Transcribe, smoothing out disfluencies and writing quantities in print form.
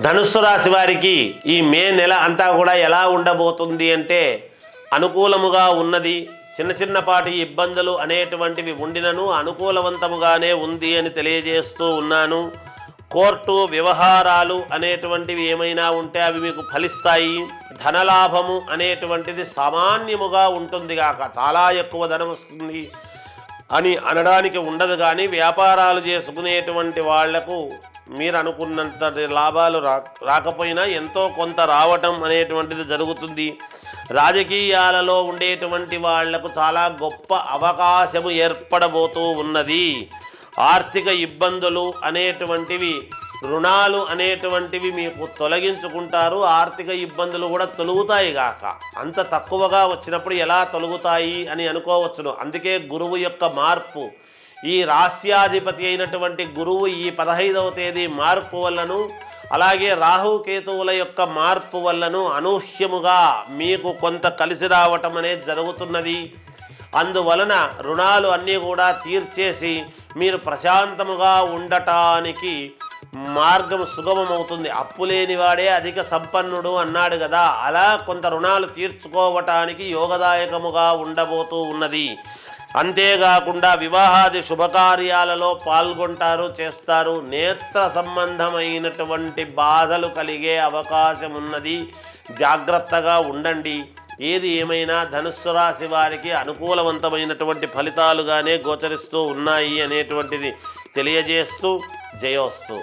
ధనుస్సు రాశి వారికి ఈ మే నెల అంతా కూడా ఎలా ఉండబోతుంది అంటే అనుకూలముగా ఉన్నది. చిన్న చిన్నపాటి ఇబ్బందులు అనేటువంటివి ఉండినను అనుకూలవంతముగానే ఉంది అని తెలియజేస్తూ ఉన్నాను. కోర్టు వ్యవహారాలు అనేటువంటివి ఏమైనా ఉంటే అవి మీకు ఫలిస్తాయి. ధనలాభము అనేటువంటిది సామాన్యముగా ఉంటుంది కాక చాలా ఎక్కువ ధనం వస్తుంది అని అనడానికి ఉండదు. కానీ వ్యాపారాలు చేసుకునేటువంటి వాళ్లకు మీరు అనుకున్నంత లాభాలు రాకపోయినా ఎంతో కొంత రావటం అనేటువంటిది జరుగుతుంది. రాజకీయాలలో ఉండేటువంటి వాళ్లకు చాలా గొప్ప అవకాశము ఏర్పడబోతూ ఉన్నది. ఆర్థిక ఇబ్బందులు అనేటువంటివి, రుణాలు అనేటువంటివి మీకు తొలగించుకుంటారు. ఆర్థిక ఇబ్బందులు కూడా తొలుగుతాయి గాక. అంత తక్కువగా వచ్చినప్పుడు ఎలా తొలుగుతాయి అని అనుకోవచ్చును. అందుకే గురువు యొక్క మార్పు, ఈ రాస్యాధిపతి అయినటువంటి గురువు ఈ 15వ తేదీ మార్పు వల్లను, అలాగే రాహుకేతువుల యొక్క మార్పు వల్లను అనూహ్యముగా మీకు కొంత కలిసి రావటం అనేది జరుగుతున్నది. అందువలన రుణాలు అన్నీ కూడా తీర్చేసి మీరు ప్రశాంతముగా ఉండటానికి మార్గం సుగమమవుతుంది. అప్పు లేనివాడే అధిక సంపన్నుడు అన్నాడు కదా, అలా కొంత రుణాలు తీర్చుకోవటానికి యోగదాయకముగా ఉండబోతూ ఉన్నది. అంతేకాకుండా వివాహాది శుభకార్యాలలో పాల్గొంటారు, చేస్తారు. నేత్ర సంబంధమైనటువంటి బాధలు కలిగే అవకాశం ఉన్నది. జాగ్రత్తగా ఉండండి. ఏది ఏమైనా ధనుస్సు రాశి వారికి అనుకూలవంతమైనటువంటి ఫలితాలుగానే గోచరిస్తూ ఉన్నాయి అనేటువంటిది తెలియజేస్తూ జయోస్తు.